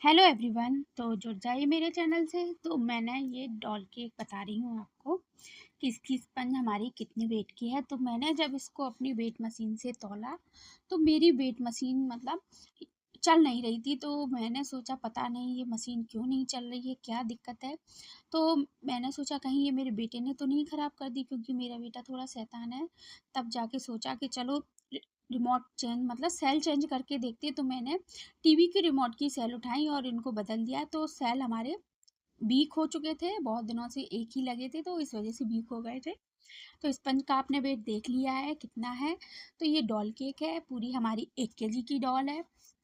Hello everyone. तो जुड़ जाइए मेरे चैनल से। तो मैंने ये डॉल केक बता रही हूँ आपको कि इसकी स्पंज हमारी कितनी वेट की है। तो मैंने जब इसको अपनी वेट मशीन से तौला तो मेरी वेट मशीन मतलब चल नहीं रही थी। तो मैंने सोचा पता नहीं ये मशीन क्यों नहीं चल रही है, क्या दिक्कत है। तो मैंने सोचा कहीं ये मेरे बेटे ने तो नहीं ख़राब कर दी, क्योंकि मेरा बेटा थोड़ा शैतान है। तब जाके सोचा कि चलो रिमोट चेंज मतलब सेल चेंज करके देखती है। तो मैंने टीवी के रिमोट की सेल उठाई और इनको बदल दिया। तो सेल हमारे वीक हो चुके थे, बहुत दिनों से एक ही लगे थे, तो इस वजह से वीक हो गए थे। तो स्पंज का आपने वेट देख लिया है कितना है। तो ये डॉल केक है, पूरी हमारी 1 kg की डॉल है।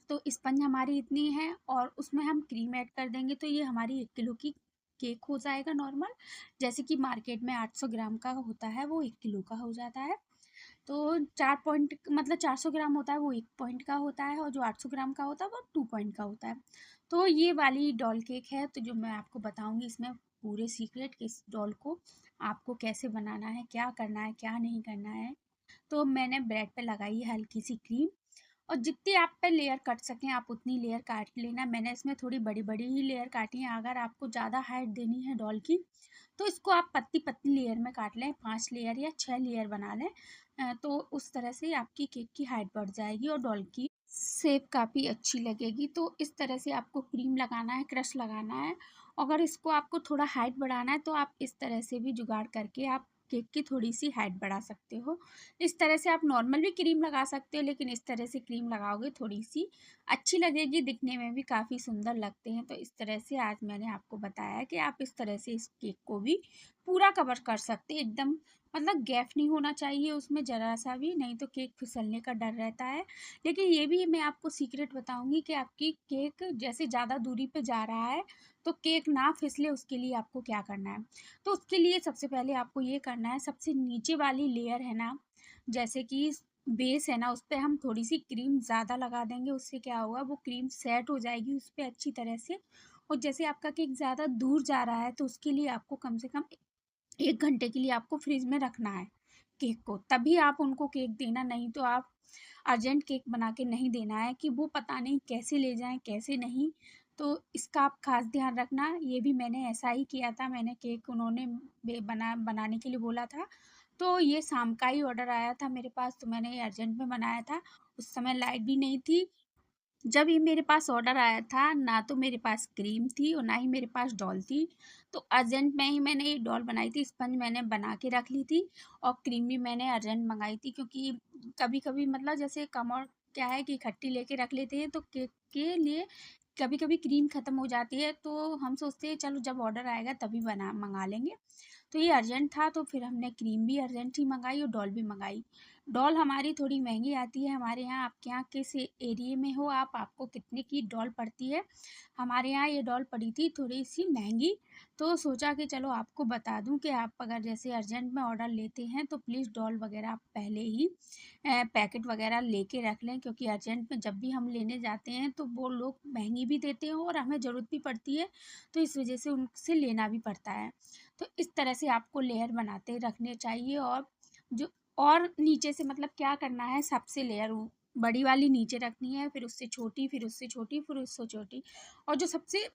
तो स्पंज हमारी इतनी है और उसमें हम क्रीम ऐड कर देंगे तो ये हमारी 1 किलो की केक हो जाएगा नॉर्मल। जैसे कि मार्केट में 800 ग्राम का होता है वो 1 किलो का हो जाता है। तो 4 पॉइंट मतलब 400 ग्राम होता है वो 1 पॉइंट का होता है, और जो 800 ग्राम का होता है वो 2 पॉइंट का होता है। तो ये वाली डॉल केक है, तो जो मैं आपको बताऊंगी इसमें पूरे सीक्रेट कि इस डॉल को आपको कैसे बनाना है, क्या करना है, क्या नहीं करना है। तो मैंने ब्रेड पे लगाई है हल्की सी क्रीम, और जितनी आप पे लेयर कट सकें आप उतनी लेयर काट लेना। मैंने इसमें थोड़ी बड़ी बड़ी ही लेयर काटी है। अगर आपको ज़्यादा हाइट देनी है डॉल की तो इसको आप पतली पतली लेयर में काट लें, 5 लेयर या 6 लेयर बना लें। तो उस तरह से आपकी केक की हाइट बढ़ जाएगी और डॉल की शेप काफ़ी अच्छी लगेगी। तो इस तरह से आपको क्रीम लगाना है, क्रश लगाना है। अगर इसको आपको थोड़ा हाइट बढ़ाना है तो आप इस तरह से भी जुगाड़ करके आप केक की थोड़ी सी हाइट बढ़ा सकते हो। इस तरह से आप नॉर्मल भी क्रीम लगा सकते हो, लेकिन इस तरह से क्रीम लगाओगे थोड़ी सी अच्छी लगेगी, दिखने में भी काफ़ी सुंदर लगते हैं। तो इस तरह से आज मैंने आपको बताया कि आप इस तरह से इस केक को भी पूरा कवर कर सकते हैं एकदम। मतलब गैप नहीं होना चाहिए उसमें ज़रा सा भी, नहीं तो केक फिसलने का डर रहता है। लेकिन ये भी मैं आपको सीक्रेट बताऊंगी कि आपकी केक जैसे ज़्यादा दूरी पे जा रहा है तो केक ना फिसले, उसके लिए आपको क्या करना है। तो उसके लिए सबसे पहले आपको ये करना है, सबसे नीचे वाली लेयर है ना, जैसे कि बेस है ना, उस पर हम थोड़ी सी क्रीम ज़्यादा लगा देंगे। उससे क्या होगा, वो क्रीम सेट हो जाएगी उस पर अच्छी तरह से। और जैसे आपका केक ज़्यादा दूर जा रहा है तो उसके लिए आपको कम से कम 1 घंटे के लिए आपको फ्रिज में रखना है केक को, तभी आप उनको केक देना। नहीं तो आप अर्जेंट केक बना के नहीं देना है कि वो पता नहीं कैसे ले जाएं कैसे नहीं। तो इसका आप खास ध्यान रखना। ये भी मैंने ऐसा ही किया था, मैंने केक उन्होंने बनाने के लिए बोला था। तो ये शाम का ही ऑर्डर आया था मेरे पास, तो मैंने ये अर्जेंट में बनाया था। उस समय लाइट भी नहीं थी जब ये मेरे पास ऑर्डर आया था, ना तो मेरे पास क्रीम थी और ना ही मेरे पास डॉल थी। तो अर्जेंट में ही मैंने ये डॉल बनाई थी, स्पंज मैंने बना के रख ली थी, और क्रीम भी मैंने अर्जेंट मंगाई थी। क्योंकि कभी कभी मतलब जैसे कम और क्या है कि इकट्ठी लेके रख लेते हैं तो केक के लिए कभी कभी क्रीम ख़त्म हो जाती है, तो हम सोचते हैं चलो जब ऑर्डर आएगा तभी बना मंगा लेंगे। तो ये अर्जेंट था तो फिर हमने क्रीम भी अर्जेंट ही मंगाई और डॉल भी मंगाई। डॉल हमारी थोड़ी महंगी आती है हमारे यहाँ। आपके यहाँ किस एरिए में हो आप, आपको कितने की डॉल पड़ती है। हमारे यहाँ ये डॉल पड़ी थी थोड़ी सी महंगी। तो सोचा कि चलो आपको बता दूं कि आप अगर जैसे अर्जेंट में ऑर्डर लेते हैं तो प्लीज़ डॉल वगैरह आप पहले ही पैकेट वगैरह लेके रख लें, क्योंकि अर्जेंट में जब भी हम लेने जाते हैं तो वो लोग महंगी भी देते हैं और हमें ज़रूरत भी पड़ती है, तो इस वजह से उनसे लेना भी पड़ता है। तो इस तरह से आपको लेयर बनाते रखने चाहिए। जो और नीचे से मतलब क्या करना है, सबसे लेयर बड़ी वाली नीचे रखनी है, फिर उससे छोटी, फिर उससे छोटी, फिर उससे छोटी। और जो सबसे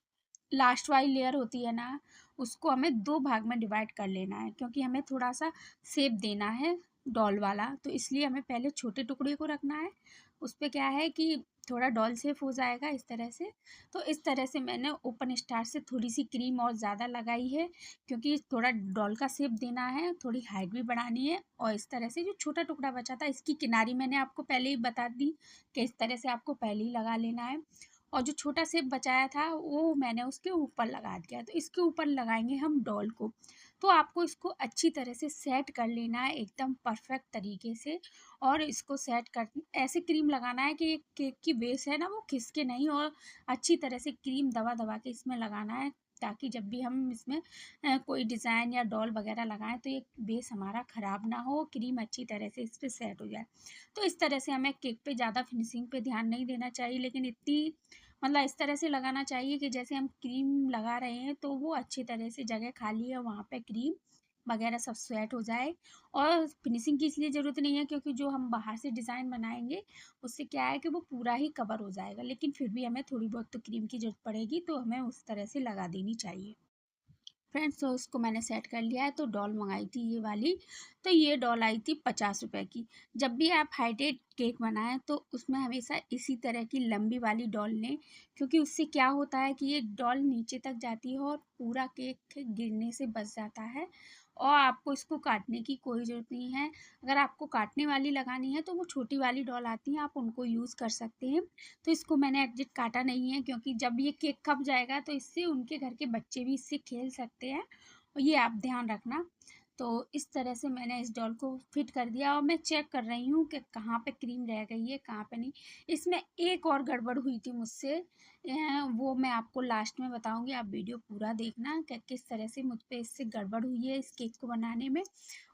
लास्ट वाली लेयर होती है ना, उसको हमें 2 भाग में डिवाइड कर लेना है, क्योंकि हमें थोड़ा सा शेप देना है डॉल वाला। तो इसलिए हमें पहले छोटे टुकड़े को रखना है, उस पे क्या है कि थोड़ा डॉल शेप हो जाएगा इस तरह से। तो इस तरह से मैंने ओपन स्टार से थोड़ी सी क्रीम और ज़्यादा लगाई है, क्योंकि थोड़ा डॉल का शेप देना है, थोड़ी हाइट भी बढ़ानी है। और इस तरह से जो छोटा टुकड़ा बचा था इसकी किनारी मैंने आपको पहले ही बता दी कि इस तरह से आपको पहले ही लगा लेना है। और जो छोटा शेप बचाया था वो मैंने उसके ऊपर लगा दिया। तो इसके ऊपर लगाएंगे हम डॉल को। तो आपको इसको अच्छी तरह से सेट कर लेना है एकदम परफेक्ट तरीके से। और इसको सेट कर ऐसे क्रीम लगाना है कि केक की बेस है ना वो खिसके नहीं, और अच्छी तरह से क्रीम दबा दबा के इसमें लगाना है, ताकि जब भी हम इसमें कोई डिज़ाइन या डॉल वगैरह लगाएं तो ये बेस हमारा ख़राब ना हो, क्रीम अच्छी तरह से इस पर सेट हो जाए। तो इस तरह से हमें केक पे ज़्यादा फिनिशिंग पे ध्यान नहीं देना चाहिए, लेकिन इतनी मतलब इस तरह से लगाना चाहिए कि जैसे हम क्रीम लगा रहे हैं तो वो अच्छी तरह से जगह खाली है वहाँ पे क्रीम वगैरह सब सेट हो जाए। और फिनिशिंग की इसलिए ज़रूरत नहीं है क्योंकि जो हम बाहर से डिज़ाइन बनाएँगे उससे क्या है कि वो पूरा ही कवर हो जाएगा, लेकिन फिर भी हमें थोड़ी बहुत तो क्रीम की ज़रूरत पड़ेगी, तो हमें उस तरह से लगा देनी चाहिए। फ्रेंड्स तो उसको मैंने सेट कर लिया है। तो डॉल मंगाई थी ये वाली, तो ये डॉल आई थी 50 रुपए की। जब भी आप हाइटेड केक बनाएं तो उसमें हमेशा इसी तरह की लंबी वाली डॉल लें, क्योंकि उससे क्या होता है कि ये डॉल नीचे तक जाती है और पूरा केक गिरने से बच जाता है। और आपको इसको काटने की कोई ज़रूरत नहीं है। अगर आपको काटने वाली लगानी है तो वो छोटी वाली डॉल आती हैं, आप उनको यूज़ कर सकते हैं। तो इसको मैंने एग्ज़ैक्ट काटा नहीं है क्योंकि जब ये केक कप जाएगा तो इससे उनके घर के बच्चे भी इससे खेल सकते हैं, और ये आप ध्यान रखना। तो इस तरह से मैंने इस डॉल को फिट कर दिया और मैं चेक कर रही हूँ कि कहाँ पे क्रीम रह गई है, कहाँ पे नहीं। इसमें एक और गड़बड़ हुई थी मुझसे, वो मैं आपको लास्ट में बताऊँगी, आप वीडियो पूरा देखना कि किस तरह से मुझ पे इससे गड़बड़ हुई है इस केक को बनाने में,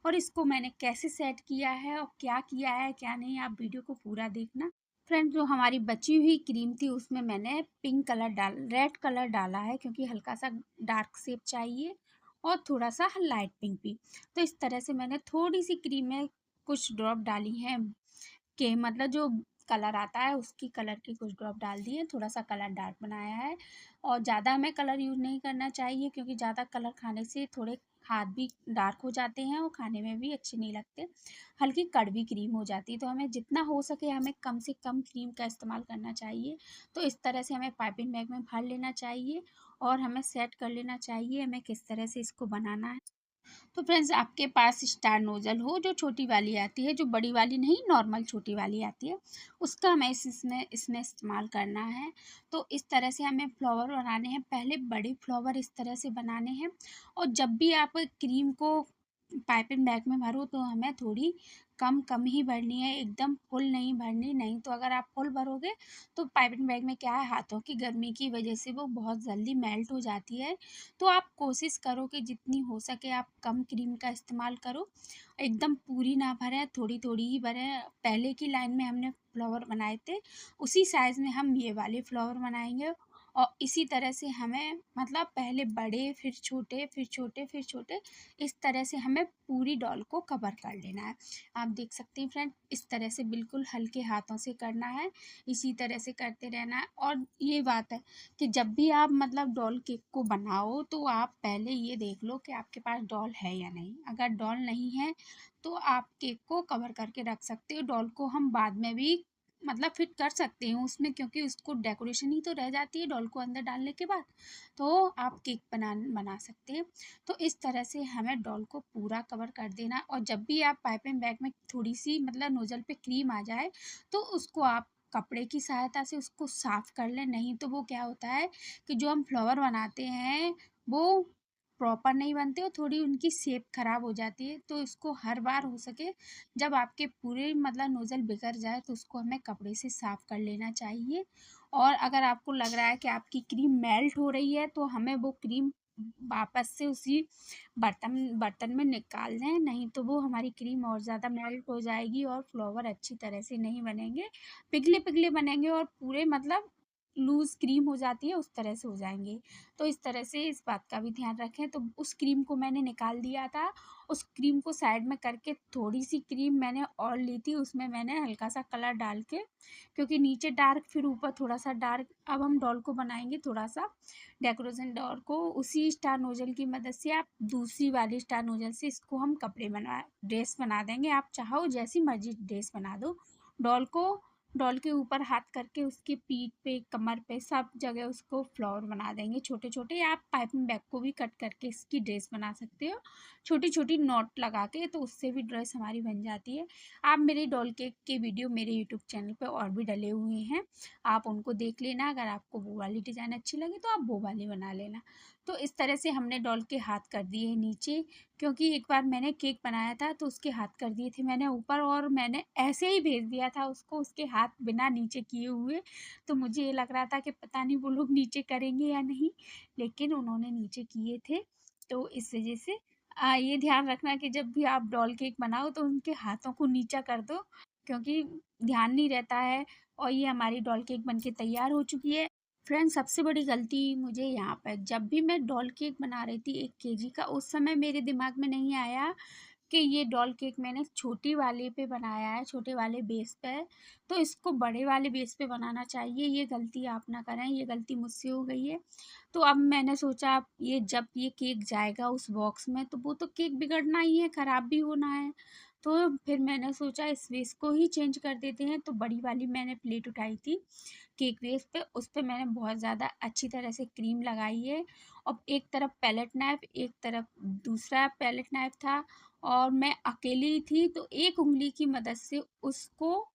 और इसको मैंने कैसे सेट किया है और क्या किया है, क्या नहीं, आप वीडियो को पूरा देखना। फ्रेंड्स जो हमारी बची हुई क्रीम थी उसमें मैंने पिंक कलर रेड कलर डाला है क्योंकि हल्का सा डार्क शेप चाहिए और थोड़ा सा लाइट पिंक भी। तो इस तरह से मैंने थोड़ी सी क्रीम में कुछ ड्रॉप डाली हैं, के मतलब जो कलर आता है उसकी कलर की कुछ ड्रॉप डाल दिए, थोड़ा सा कलर डार्क बनाया है। और ज़्यादा हमें कलर यूज़ नहीं करना चाहिए क्योंकि ज़्यादा कलर खाने से थोड़े हाथ भी डार्क हो जाते हैं और खाने में भी अच्छे नहीं लगते, हल्की कड़वी क्रीम हो जाती है। तो हमें जितना हो सके हमें कम से कम क्रीम का इस्तेमाल करना चाहिए। तो इस तरह से हमें पाइपिंग बैग में भर लेना चाहिए और हमें सेट कर लेना चाहिए हमें किस तरह से इसको बनाना है। तो फ्रेंड्स आपके पास स्टार नोजल हो जो छोटी वाली आती है, जो बड़ी वाली नहीं, नॉर्मल छोटी वाली आती है, उसका हमें इसमें इसमें इस्तेमाल करना है। तो इस तरह से हमें फ्लावर बनाने हैं, पहले बड़े फ्लावर इस तरह से बनाने हैं। और जब भी आप क्रीम को पाइपिंग बैग में भरो तो हमें थोड़ी कम कम ही भरनी है, एकदम फुल नहीं भरनी, नहीं तो अगर आप फुल भरोगे तो पाइपिंग बैग में क्या है, हाथों की गर्मी की वजह से वो बहुत जल्दी मेल्ट हो जाती है। तो आप कोशिश करो कि जितनी हो सके आप कम क्रीम का इस्तेमाल करो, एकदम पूरी ना भरें, थोड़ी थोड़ी ही भरें। पहले की लाइन में हमने फ्लावर बनाए थे उसी साइज़ में हम ये वाले फ्लावर बनाएंगे, और इसी तरह से हमें मतलब पहले बड़े फिर छोटे फिर छोटे फिर छोटे, इस तरह से हमें पूरी डॉल को कवर कर लेना है। आप देख सकते हैं फ्रेंड, इस तरह से बिल्कुल हल्के हाथों से करना है, इसी तरह से करते रहना है। और ये बात है कि जब भी आप मतलब डॉल केक को बनाओ तो आप पहले ये देख लो कि आपके पास डॉल है या नहीं। अगर डॉल नहीं है तो आप केक को कवर करके रख सकते हो, डॉल को हम बाद में भी मतलब फिट कर सकते हैं उसमें, क्योंकि उसको डेकोरेशन ही तो रह जाती है डॉल को अंदर डालने के बाद, तो आप केक बना सकते हैं। तो इस तरह से हमें डॉल को पूरा कवर कर देना। और जब भी आप पाइपिंग बैग में थोड़ी सी मतलब नोजल पे क्रीम आ जाए तो उसको आप कपड़े की सहायता से उसको साफ कर लें, नहीं तो वो क्या होता है कि जो हम फ्लावर बनाते हैं वो प्रॉपर नहीं बनते और थोड़ी उनकी शेप खराब हो जाती है। तो इसको हर बार हो सके जब आपके पूरे मतलब नोजल बिगड़ जाए तो उसको हमें कपड़े से साफ कर लेना चाहिए। और अगर आपको लग रहा है कि आपकी क्रीम मेल्ट हो रही है तो हमें वो क्रीम वापस से उसी बर्तन बर्तन में निकाल दें, नहीं तो वो हमारी क्रीम और ज़्यादा मेल्ट हो जाएगी और फ्लावर अच्छी तरह से नहीं बनेंगे, पिघले पिघले बनेंगे और पूरे मतलब लूज़ क्रीम हो जाती है उस तरह से हो जाएंगे। तो इस तरह से इस बात का भी ध्यान रखें। तो उस क्रीम को मैंने निकाल दिया था, उस क्रीम को साइड में करके थोड़ी सी क्रीम मैंने और ली थी, उसमें मैंने हल्का सा कलर डाल के, क्योंकि नीचे डार्क फिर ऊपर थोड़ा सा डार्क, अब हम डॉल को बनाएंगे थोड़ा सा डेकोरेशन। डॉल को उसी स्टार नोजल की मदद से आप दूसरी वाली स्टार नोजल से इसको हम कपड़े बना ड्रेस बना देंगे, आप चाहो जैसी मर्जी ड्रेस बना दो। डॉल को डॉल के ऊपर हाथ करके उसकी पीठ पे कमर पे सब जगह उसको फ्लावर बना देंगे छोटे छोटे। आप पाइपिंग बैग को भी कट करके इसकी ड्रेस बना सकते हो छोटी छोटी नॉट लगा के, तो उससे भी ड्रेस हमारी बन जाती है। आप मेरे डॉल केक के वीडियो मेरे यूट्यूब चैनल पे और भी डले हुए हैं, आप उनको देख लेना। अगर आपको वो वाली डिज़ाइन अच्छी लगे तो आप वो वाली बना लेना। तो इस तरह से हमने डॉल के हाथ कर दिए नीचे, क्योंकि एक बार मैंने केक बनाया था तो उसके हाथ कर दिए थे मैंने ऊपर, और मैंने ऐसे ही भेज दिया था उसको उसके हाथ बिना नीचे किए हुए। तो मुझे ये लग रहा था कि पता नहीं वो लोग नीचे करेंगे या नहीं, लेकिन उन्होंने नीचे किए थे। तो इस वजह से ये ध्यान रखना कि जब भी आप डॉल केक बनाओ तो उनके हाथों को नीचा कर दो, क्योंकि ध्यान नहीं रहता है। और ये हमारी डॉल केक बनके तैयार हो चुकी है। फ्रेंड्स, सबसे बड़ी गलती मुझे यहाँ पर, जब भी मैं डॉल केक बना रही थी 1 केजी का, उस समय मेरे दिमाग में नहीं आया कि ये डॉल केक मैंने छोटी वाले पे बनाया है, छोटे वाले बेस पे है, तो इसको बड़े वाले बेस पे बनाना चाहिए। ये गलती आप ना करें, ये गलती मुझसे हो गई है। तो अब मैंने सोचा, अब ये जब ये केक जाएगा उस बॉक्स में, तो वो तो केक बिगड़ना ही है, ख़राब भी होना है। तो फिर मैंने सोचा इस बेस को ही चेंज कर देते हैं, तो बड़ी वाली मैंने प्लेट उठाई थी केक बेस पे, उस पे मैंने बहुत ज़्यादा अच्छी तरह से क्रीम लगाई है। और एक तरफ पैलेट नाइफ़, एक तरफ दूसरा पैलेट नाइफ़ था, और मैं अकेली थी, तो एक उँगली की मदद से उसको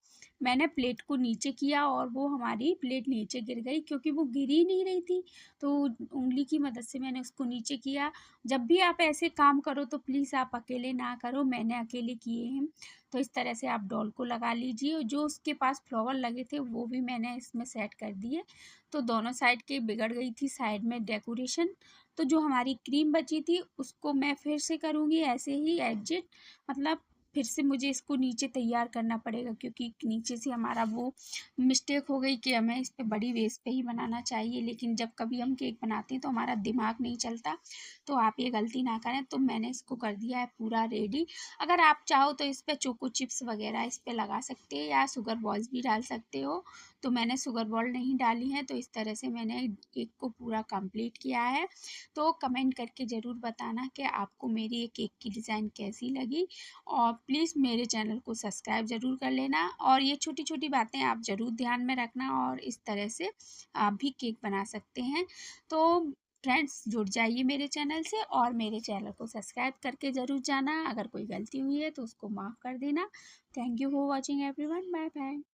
मैंने प्लेट को नीचे किया, और वो हमारी प्लेट नीचे गिर गई क्योंकि वो गिर ही नहीं रही थी। तो उँगली की मदद से मैंने उसको नीचे किया। जब भी आप ऐसे काम करो तो प्लीज़ आप अकेले ना करो, मैंने अकेले किए हैं। तो इस तरह से आप डॉल को लगा लीजिए, और जो उसके पास फ्लावर लगे थे वो भी मैंने इसमें सेट कर दिए। तो दोनों साइड के बिगड़ गई थी साइड में डेकोरेशन। तो जो हमारी क्रीम बची थी उसको मैं फिर से करूँगी ऐसे ही एडजस्ट, मतलब फिर से मुझे इसको नीचे तैयार करना पड़ेगा, क्योंकि नीचे से हमारा वो मिस्टेक हो गई कि हमें इस पे बड़ी बेस पे ही बनाना चाहिए, लेकिन जब कभी हम केक बनाते हैं तो हमारा दिमाग नहीं चलता। तो आप ये गलती ना करें। तो मैंने इसको कर दिया है पूरा रेडी। अगर आप चाहो तो इस पे चोको चिप्स वगैरह इस पे लगा सकते हैं, या शुगर बॉल्स भी डाल सकते हो। तो मैंने शुगर बॉल नहीं डाली है। तो इस तरह से मैंने केक को पूरा कंप्लीट किया है। तो कमेंट करके ज़रूर बताना कि आपको मेरी ये केक की डिज़ाइन कैसी लगी, और प्लीज़ मेरे चैनल को सब्सक्राइब ज़रूर कर लेना, और ये छोटी-छोटी बातें आप ज़रूर ध्यान में रखना, और इस तरह से आप भी केक बना सकते हैं। तो फ्रेंड्स, जुड़ जाइए मेरे चैनल से, और मेरे चैनल को सब्सक्राइब करके ज़रूर जाना। अगर कोई गलती हुई है तो उसको माफ़ कर देना। Thank you for watching everyone. Bye bye.